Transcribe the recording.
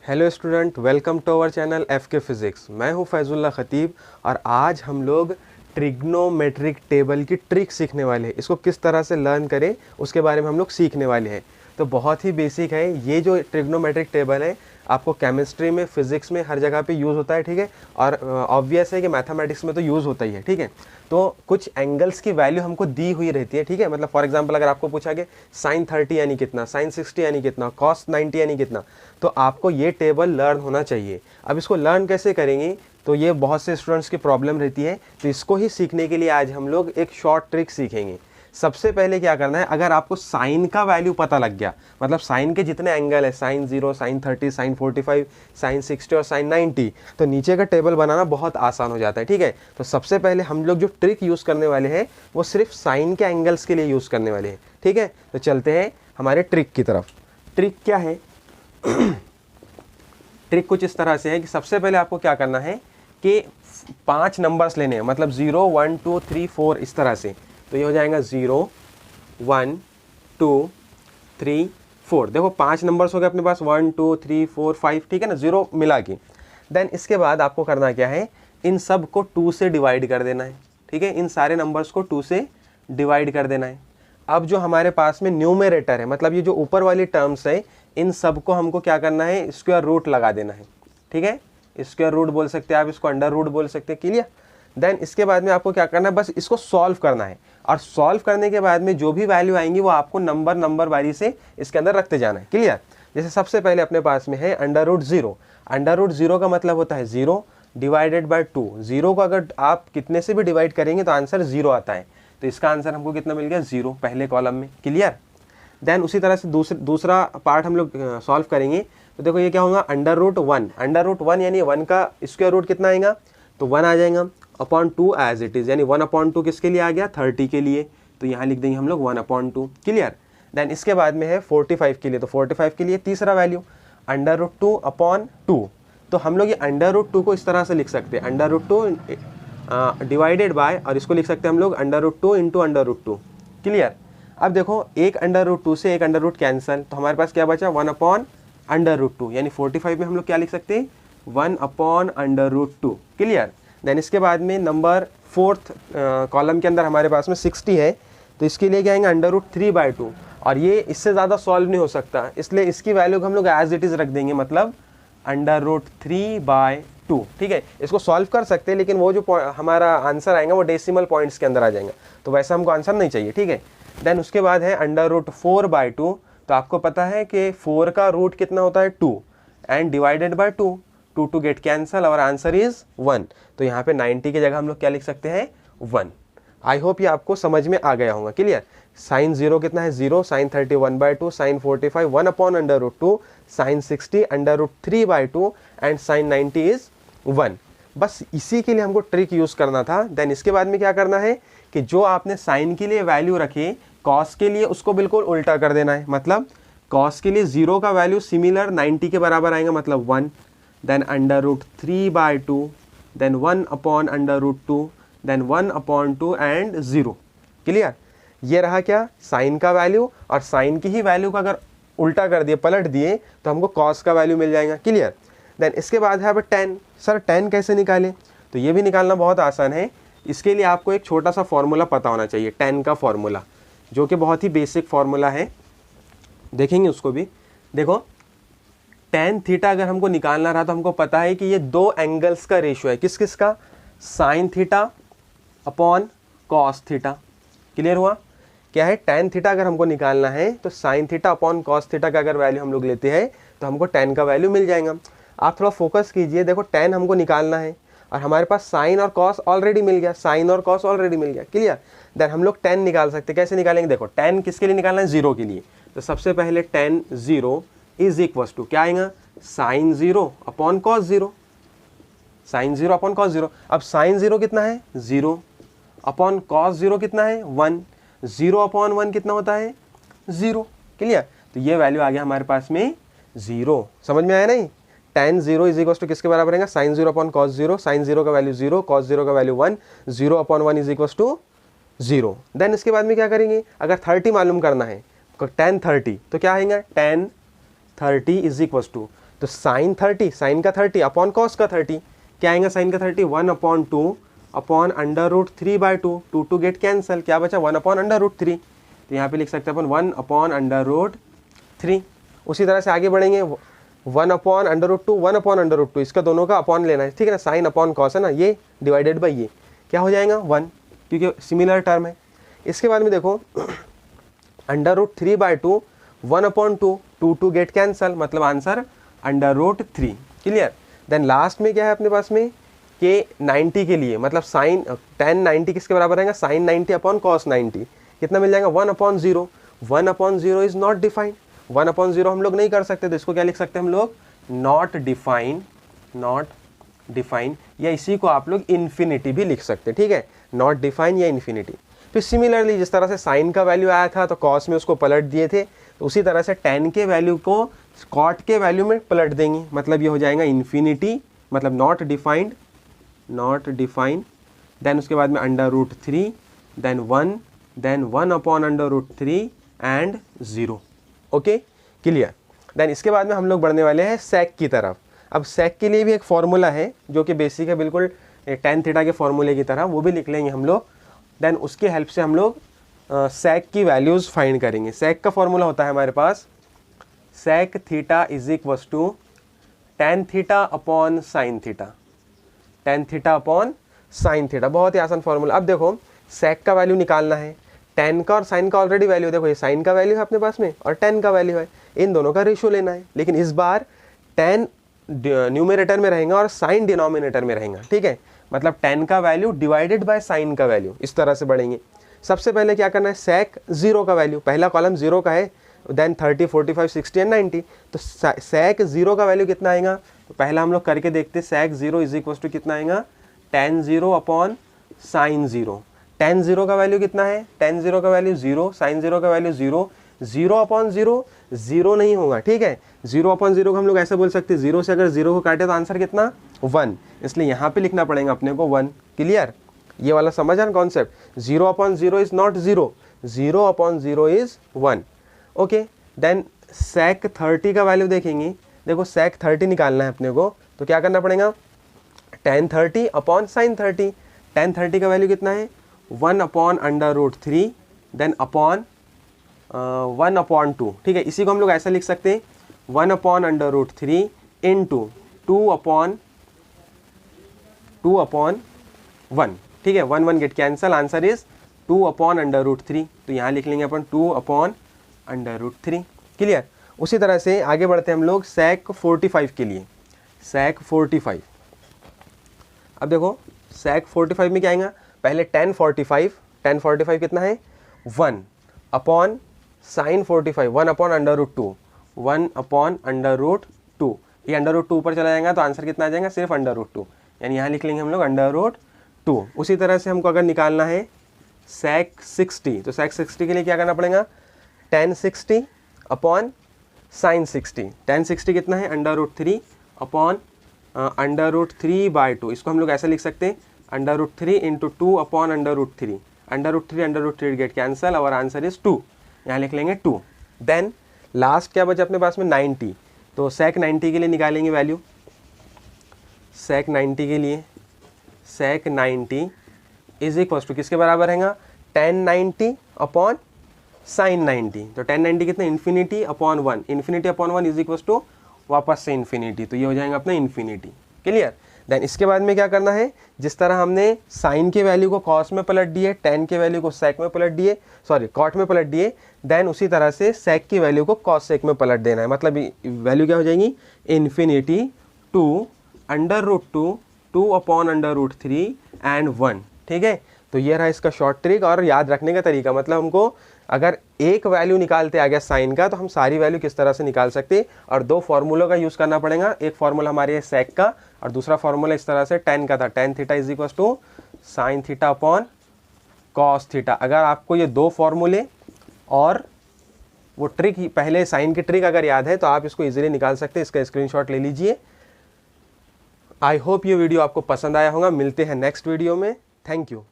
Hello student, welcome to our channel FK physics. मैं हूं फैजुल्ला खतीब और आज हम लोग ट्रिग्नोमेट्रिक टेबल की ट्रिक सीखने वाले हैं। इसको किस तरह से लर्न करें उसके बारे में हम लोग सीखने वाले हैं। तो बहुत ही बेसिक है ये जो ट्रिग्नोमेट्रिक टेबल है, आपको केमिस्ट्री में, फिजिक्स में हर जगह पे यूज़ होता है, ठीक है। और ऑब्वियस है कि मैथमेटिक्स में तो यूज़ होता ही है, ठीक है। तो कुछ एंगल्स की वैल्यू हमको दी हुई रहती है, ठीक है। मतलब फॉर एग्जांपल अगर आपको पूछा कि sin 30 यानी कितना, sin 60 यानी कितना, cos 90 यानी कितना, तो आपको ये टेबल लर्न होना चाहिए। अब इसको लर्न कैसे करेंगे, तो ये बहुत से स्टूडेंट्स की प्रॉब्लम रहती है। तो इसको ही सीखने के लिए आज हम लोग एक शॉर्ट ट्रिक सीखेंगे। सबसे पहले क्या करना है, अगर आपको साइन का वैल्यू पता लग गया, मतलब साइन के जितने एंगल है, sin 0, sin 30, sin 45, sin 60 और sin 90, तो नीचे का टेबल बनाना बहुत आसान हो जाता है, ठीक है। तो सबसे पहले हम लोग जो ट्रिक यूज़ करने वाले हैं वो सिर्फ साइन के एंगल्स के लिए यूज़ करने वाले हैं, ठीक है। तो चलते हैं हमारे ट्रिक की तरफ। ट्रिक क्या है? ट्रिक कुछ इस तरह से है कि सबसे पहले आपको क्या करना है कि 5 नंबर्स लेने हैं, मतलब 0, 1, 2, 3, 4 इस तरह से। तो ये हो जाएगा 0, 1, 2, 3, 4। देखो 5 नंबर्स हो गए अपने पास, 1, 2, 3, 4, 5, ठीक है ना, 0 मिला के। देन इसके बाद आपको करना क्या है, इन सब को 2 से डिवाइड कर देना है, ठीक है। इन सारे नंबर्स को 2 से डिवाइड कर देना है। अब जो हमारे पास में न्यूमरेटर है, मतलब ये जो ऊपर वाली टर्म्स है, इन सब को हमको क्या करना है, स्क्वायर रूट लगा देना है, ठीक है। स्क्वायर रूट बोल सकते हैं आप, इसको अंडर रूट बोल सकते हैं, क्लियर। देन इसके बाद में आपको क्या करना है, बस इसको सॉल्व करना है। और सॉल्व करने के बाद में जो भी वैल्यू आएंगी वो आपको नंबर वारी से इसके अंदर रखते जाना है, क्लियर। जैसे सबसे पहले अपने पास में है अंडर रूट 0। अंडर रूट 0 का मतलब होता है 0 डिवाइडेड बाय 2। 0 को अगर आप कितने से भी डिवाइड करेंगे तो आंसर 0 आता है। तो इसका आंसर हमको कितना मिल गया, 0 पहले कॉलम में, क्लियर। देन उसी तरह से दूसरा पार्ट हम लोग सॉल्व करेंगे। तो देखो ये क्या होगा, अंडर रूट 1। अंडर रूट 1 यानी 1 का स्क्वायर रूट कितना आएगा, तो 1 आ जाएगा, अपॉन 2 एज इट इज़, यानी 1/2 किसके लिए आ गया, 30 के लिए। तो यहाँ लिख देंगे हम लोग 1/2, क्लियर। देन इसके बाद में है 45 के लिए। तो 45 के लिए तीसरा वैल्यू अंडर रूट 2 अपॉन 2। तो हम लोग ये अंडर रूट 2 को इस तरह से लिख सकते हैं, अंडर रूट 2 डिवाइडेड बाय, और इसको लिख सकते हैं हम लोग under root 2 into under root 2, clear. अब देखो एक अंडर रूट 2 से एक अंडर रूट कैंसिल, तो हमारे पास क्या बचा, 1/√2, यानी 45 में हम लोग क्या लिख सकते हैं, 1/√2, क्लियर। देन इसके बाद में नंबर 4th कॉलम के अंदर हमारे पास में 60 है। तो इसके लिए क्या आएंगे, √3/2। और ये इससे ज़्यादा सॉल्व नहीं हो सकता, इसलिए इसकी वैल्यू को हम लोग एज इट इज़ रख देंगे, मतलब √3/2, ठीक है। इसको सॉल्व कर सकते हैं, लेकिन वो जो हमारा आंसर आएगा वो डेसिमल पॉइंट्स के अंदर आ जाएगा, तो वैसा हमको आंसर नहीं चाहिए, ठीक है। देन उसके बाद है √4/2। तो आपको पता है कि 4 का रूट कितना होता है, 2, and divided by 2, 2 get cancel, और आंसर इज 1। तो यहाँ पे 90 की जगह हम लोग क्या लिख सकते हैं, 1। आई होप ये आपको समझ में आ गया होगा, क्लियर। sin 0 कितना है, 0, sin 30 1/2, sin 45 1/√2, sin 60 √3/2, and sin 90 is 1। बस इसी के लिए हमको ट्रिक यूज़ करना था। देन इसके बाद में क्या करना है कि जो आपने साइन के लिए वैल्यू रखी, कॉस के लिए उसको बिल्कुल उल्टा कर देना है। मतलब कॉस के लिए 0 का वैल्यू सिमिलर 90 के बराबर आएगा, मतलब 1, then √3/2, then 1/√2, then 1/2 and 0, clear. ये रहा क्या, साइन का वैल्यू। और साइन की ही वैल्यू को अगर उल्टा कर दिए, पलट दिए, तो हमको कॉस का वैल्यू मिल जाएगा, क्लियर। देन इसके बाद है अब 10। सर 10 कैसे निकालें, तो ये भी निकालना बहुत आसान है। इसके लिए आपको एक छोटा सा फॉर्मूला पता होना चाहिए, 10 का फॉर्मूला, जो कि बहुत ही बेसिक फॉर्मूला है, देखेंगे उसको भी। देखो tan थीटा अगर हमको निकालना रहा तो हमको पता है कि ये 2 एंगल्स का रेशियो है, किस किस का, sign theta upon cos theta, clear हुआ। क्या है, tan थीटा अगर हमको निकालना है तो sign theta upon cos theta का अगर वैल्यू हम लोग लेते हैं तो हमको tan का वैल्यू मिल जाएगा। आप थोड़ा फोकस कीजिए, देखो tan हमको निकालना है और हमारे पास साइन और कॉस ऑलरेडी मिल गया, साइन और कॉस ऑलरेडी मिल गया, क्लियर। देन हम लोग tan निकाल सकते हैं, कैसे निकालेंगे, देखो tan किसके लिए निकालना है, 0 के लिए। तो सबसे पहले tan 0 इज इक्वल्स टू क्या आएगा, sine 0 upon cos 0, sine 0 upon cos 0। अब साइन 0 कितना है, 0, अपॉन कॉस 0 कितना है, 1, 0 अपॉन 1 कितना होता है, 0, क्लियर। तो ये वैल्यू आ गया हमारे पास में 0, समझ में आया नहीं। tan 0 इज इक्वल्स टू किसके बराबर रहेगा, साइन 0 अपॉन कॉस 0, साइन 0 का वैल्यू 0, कॉस 0 का value 1, 0 upon 1 is equals to 0। Then इसके बाद में क्या करेंगे, अगर 30 मालूम करना है tan 30 तो क्या आएगा tan 30 इज इक्वल टू, तो साइन 30, साइन का 30 अपॉन कॉस का 30, क्या आएगा साइन का 30 1/2 अपॉन √3/2, 2 टू गेट कैंसल, क्या बचा 1/√3, तो यहाँ पे लिख सकते हैं अपन 1/√3। उसी तरह से आगे बढ़ेंगे 1/√2 1/√2, इसका दोनों का अपॉन लेना है, ठीक है ना, साइन अपॉन कॉस है ना, ये डिवाइडेड बाई ये क्या हो जाएगा 1, क्योंकि सिमिलर टर्म है। इसके बाद में देखो √3/2 1/2, 2 टू गेट कैंसल, मतलब आंसर √3, क्लियर। देन लास्ट में क्या है अपने पास में के 90 के लिए, मतलब साइन tan 90 किसके बराबर रहेगा, साइन 90 अपॉन कॉस 90, कितना मिल जाएगा 1/0, 1/0 इज नॉट डिफाइंड, 1/0 हम लोग नहीं कर सकते, तो इसको क्या लिख सकते हैं हम लोग नॉट डिफाइन, या इसी को आप लोग इन्फिनिटी भी लिख सकते हैं, ठीक है, नॉट डिफाइन या इन्फिनिटी। फिर सिमिलरली जिस तरह से साइन का वैल्यू आया था तो कॉस में उसको पलट दिए थे, तो उसी तरह से tan के वैल्यू को कॉट के वैल्यू में पलट देंगे, मतलब ये हो जाएगा इन्फिनिटी, मतलब नॉट डिफाइंड, देन उसके बाद में √3, then 1, then 1/√3 and 0, okay clear. Then इसके बाद में हम लोग बढ़ने वाले हैं सेक की तरफ। अब सेक के लिए भी एक फॉर्मूला है जो कि बेसिक है, बिल्कुल tan थीटा के फॉर्मूले की तरह, वो भी लिख लेंगे हम लोग। देन उसके हेल्प से हम लोग सेक की वैल्यूज़ फाइंड करेंगे। सेक का फॉर्मूला होता है हमारे पास sec theta is equal to tan theta upon sine theta, tan theta upon sine theta, बहुत ही आसान फॉर्मूला। अब देखो सेक का वैल्यू निकालना है, tan का और साइन का ऑलरेडी वैल्यू, देखो ये साइन का वैल्यू है अपने पास में और tan का वैल्यू है, इन दोनों का रेशियो लेना है, लेकिन इस बार tan न्यूमरेटर में रहेगा और साइन डिनोमिनेटर में रहेगा, ठीक है, मतलब tan का वैल्यू डिवाइडेड बाय साइन का वैल्यू, इस तरह से बढ़ेंगे। सबसे पहले क्या करना है, सेक 0 का वैल्यू, पहला कॉलम 0 का है, देन 30 45 60 एंड 90, तो सेक 0 का वैल्यू कितना आएगा, तो पहला हम लोग करके देखते हैं, सेक 0 इज इक्वल टू कितना आएगा tan 0 अपॉन साइन 0, tan 0 का वैल्यू कितना है, tan 0 का वैल्यू 0, साइन 0 का वैल्यू 0, 0/0 0 नहीं होगा, ठीक है, 0/0 को हम लोग ऐसे बोल सकते हैं, 0 से अगर 0 को काटे तो आंसर कितना 1, इसलिए यहाँ पे लिखना पड़ेगा अपने को 1, क्लियर, ये वाला समझ है ना concept, 0/0 is not 0, 0/0 is 1, okay. Then sec 30 का वैल्यू देखेंगे, देखो सेक 30 निकालना है अपने को, तो क्या करना पड़ेगा, tan 30 अपॉन साइन 30, tan 30 का वैल्यू कितना है 1/√3, देन अपॉन 1/2, ठीक है, इसी को हम लोग ऐसा लिख सकते हैं 1/√3 इंटू 2/1, ठीक है, 1 गेट कैंसल, आंसर इज 2/√3, तो यहाँ लिख लेंगे अपन 2/√3, क्लियर। उसी तरह से आगे बढ़ते हैं हम लोग सेक 45 के लिए, सेक 45। अब देखो सेक 45 में क्या आएगा, पहले tan 45 कितना है 1 अपॉन साइन 45 1/√2, 1/√2, ये √2 ऊपर चला जाएगा तो आंसर कितना आ जाएगा, सिर्फ √2, यानी यहाँ लिख लेंगे हम लोग √2। उसी तरह से हमको अगर निकालना है सेक 60, तो सेक 60 के लिए क्या करना पड़ेगा, tan 60 अपॉन साइन 60, tan 60 कितना है √3 अपॉन √3/2, इसको हम लोग ऐसा लिख सकते हैं √3 इंटू 2/√3, √3 गेट कैंसल, और आंसर इज 2, यहाँ लिख लेंगे 2। देन लास्ट क्या बचा अपने पास में 90, तो सेक 90 के लिए निकालेंगे वैल्यू, सेक 90 के लिए सेक 90 इज इक्वल टू किसके बराबर रहेगा, tan 90 अपॉन साइन 90, तो tan 90 कितना infinity upon 1, infinity upon 1 is equal to वापस से इन्फिनिटी, तो ये हो जाएगा अपना इन्फिनिटी, क्लियर। देन इसके बाद में क्या करना है, जिस तरह हमने साइन के वैल्यू को कॉस में पलट दिए, tan के वैल्यू को सेक में पलट दिए, सॉरी कॉट में पलट दिए, देन उसी तरह से सेक की वैल्यू को कॉस सेक में पलट देना है, मतलब वैल्यू क्या हो जाएगी इन्फिनिटी 2/√2, 2/√3 एंड 1, ठीक है। तो ये रहा इसका शॉर्ट ट्रिक और याद रखने का तरीका, मतलब हमको अगर एक वैल्यू निकालते आ गया साइन का तो हम सारी वैल्यू किस तरह से निकाल सकते, और दो फॉर्मूलों का यूज़ करना पड़ेगा, एक फॉर्मूला हमारे सेक का और दूसरा फॉर्मूला इस तरह से tan का था, tan theta is equal to sine theta upon cos theta. अगर आपको ये दो फॉर्मूले और वो ट्रिक पहले साइन की ट्रिक अगर याद है तो आप इसको इजीली निकाल सकते हैं, इसका स्क्रीनशॉट ले लीजिए। आई होप ये वीडियो आपको पसंद आया होगा, मिलते हैं नेक्स्ट वीडियो में, थैंक यू।